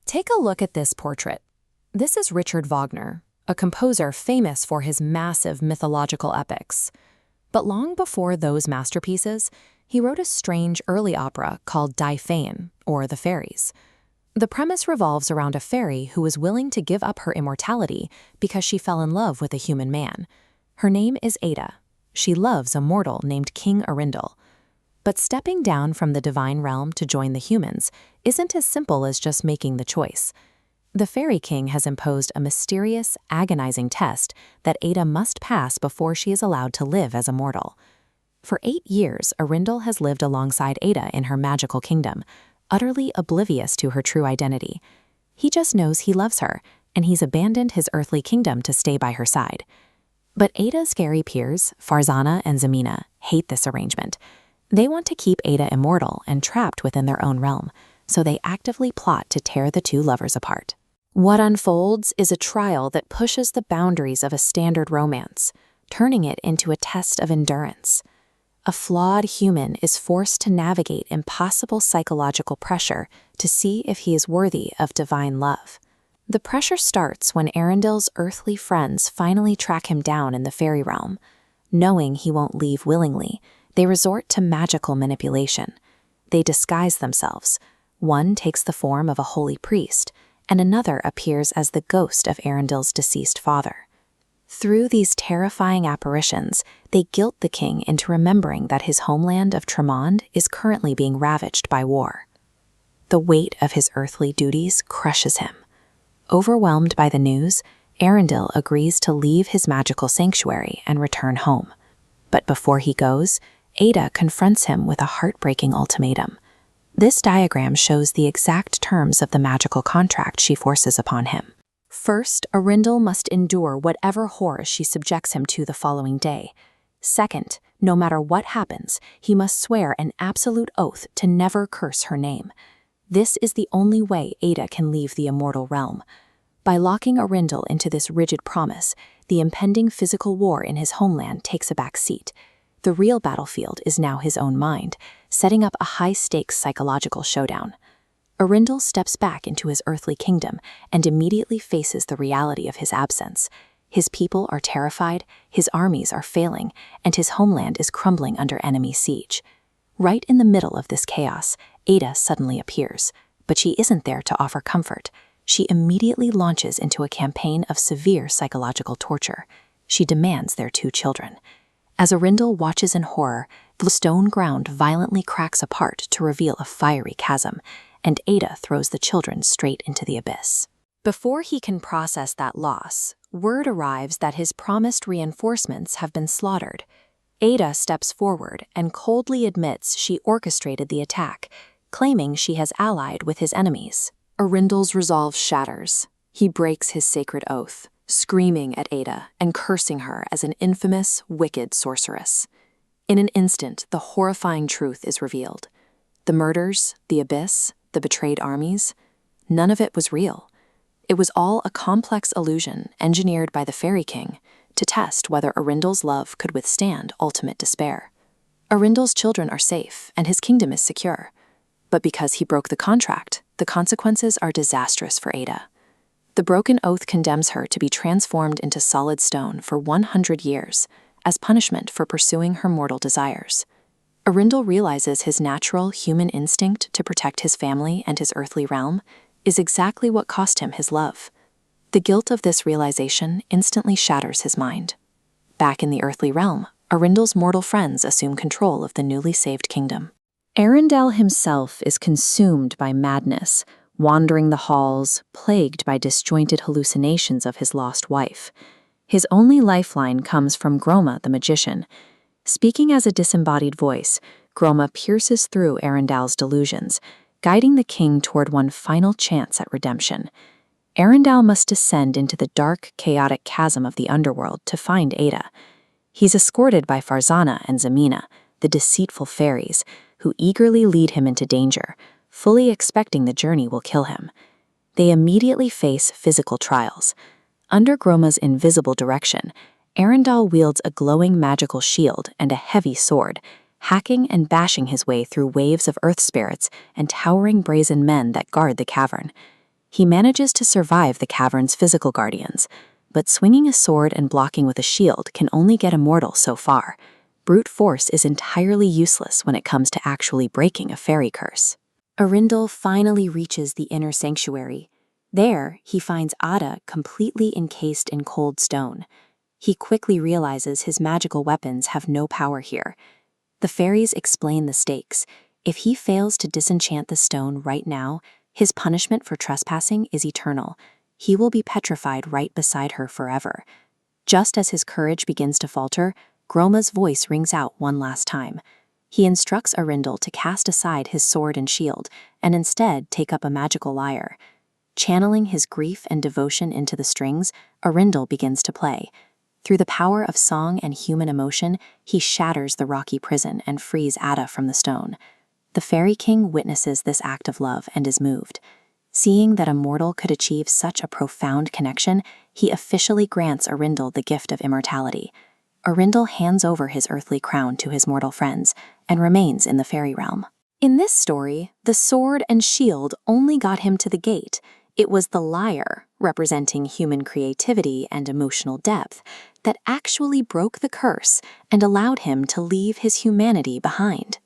Take a look at this portrait. This is Richard Wagner, a composer famous for his massive mythological epics. But long before those masterpieces, he wrote a strange early opera called Die Feen, or The Fairies. The premise revolves around a fairy who is willing to give up her immortality because she fell in love with a human man. Her name is Ada. She loves a mortal named King Arundel. But stepping down from the divine realm to join the humans isn't as simple as just making the choice. The Fairy King has imposed a mysterious, agonizing test that Ada must pass before she is allowed to live as a mortal. For 8 years, Arundel has lived alongside Ada in her magical kingdom, utterly oblivious to her true identity. He just knows he loves her, and he's abandoned his earthly kingdom to stay by her side. But Ada's scary peers, Farzana and Zemina, hate this arrangement. They want to keep Ada immortal and trapped within their own realm, so they actively plot to tear the two lovers apart. What unfolds is a trial that pushes the boundaries of a standard romance, turning it into a test of endurance. A flawed human is forced to navigate impossible psychological pressure to see if he is worthy of divine love. The pressure starts when Arundel's earthly friends finally track him down in the fairy realm. Knowing he won't leave willingly, they resort to magical manipulation. They disguise themselves. One takes the form of a holy priest, and another appears as the ghost of Arundel's deceased father. Through these terrifying apparitions, they guilt the king into remembering that his homeland of Tremond is currently being ravaged by war. The weight of his earthly duties crushes him. Overwhelmed by the news, Arundel agrees to leave his magical sanctuary and return home. But before he goes, Ada confronts him with a heartbreaking ultimatum. This diagram shows the exact terms of the magical contract she forces upon him. First, Arundel must endure whatever horror she subjects him to the following day. Second, no matter what happens, he must swear an absolute oath to never curse her name. This is the only way Ada can leave the immortal realm. By locking Arundel into this rigid promise, the impending physical war in his homeland takes a back seat. The real battlefield is now his own mind, setting up a high-stakes psychological showdown. Arundel steps back into his earthly kingdom and immediately faces the reality of his absence. His people are terrified, his armies are failing, and his homeland is crumbling under enemy siege. Right in the middle of this chaos, Ada suddenly appears, but she isn't there to offer comfort. She immediately launches into a campaign of severe psychological torture. She demands their 2 children. As Arundel watches in horror, the stone ground violently cracks apart to reveal a fiery chasm, and Ada throws the children straight into the abyss. Before he can process that loss, word arrives that his promised reinforcements have been slaughtered. Ada steps forward and coldly admits she orchestrated the attack, claiming she has allied with his enemies. Arundel's resolve shatters. He breaks his sacred oath, screaming at Ada and cursing her as an infamous, wicked sorceress. In an instant, the horrifying truth is revealed. The murders, the abyss, the betrayed armies, none of it was real. It was all a complex illusion engineered by the Fairy King to test whether Arundel's love could withstand ultimate despair. Arundel's children are safe and his kingdom is secure. But because he broke the contract, the consequences are disastrous for Ada. The broken oath condemns her to be transformed into solid stone for 100 years as punishment for pursuing her mortal desires. Arundel realizes his natural human instinct to protect his family and his earthly realm is exactly what cost him his love. The guilt of this realization instantly shatters his mind. Back in the earthly realm, Arundel's mortal friends assume control of the newly saved kingdom. Arundel himself is consumed by madness, wandering the halls, plagued by disjointed hallucinations of his lost wife. His only lifeline comes from Groma the magician. Speaking as a disembodied voice, Groma pierces through Arundel's delusions, guiding the king toward one final chance at redemption. Arundel must descend into the dark, chaotic chasm of the underworld to find Ada. He's escorted by Farzana and Zemina, the deceitful fairies, who eagerly lead him into danger, fully expecting the journey will kill him. They immediately face physical trials. Under Groma's invisible direction, Arundel wields a glowing magical shield and a heavy sword, hacking and bashing his way through waves of earth spirits and towering brazen men that guard the cavern. He manages to survive the cavern's physical guardians, but swinging a sword and blocking with a shield can only get a mortal so far. Brute force is entirely useless when it comes to actually breaking a fairy curse. Arundel finally reaches the inner sanctuary. There, he finds Ada completely encased in cold stone. He quickly realizes his magical weapons have no power here. The fairies explain the stakes. If he fails to disenchant the stone right now, his punishment for trespassing is eternal. He will be petrified right beside her forever. Just as his courage begins to falter, Groma's voice rings out one last time. He instructs Arundel to cast aside his sword and shield and instead take up a magical lyre. Channeling his grief and devotion into the strings, Arundel begins to play. Through the power of song and human emotion, he shatters the rocky prison and frees Ada from the stone. The Fairy King witnesses this act of love and is moved. Seeing that a mortal could achieve such a profound connection, he officially grants Arundel the gift of immortality. Arundel hands over his earthly crown to his mortal friends and remains in the fairy realm. In this story, the sword and shield only got him to the gate. It was the lyre, representing human creativity and emotional depth, that actually broke the curse and allowed him to leave his humanity behind.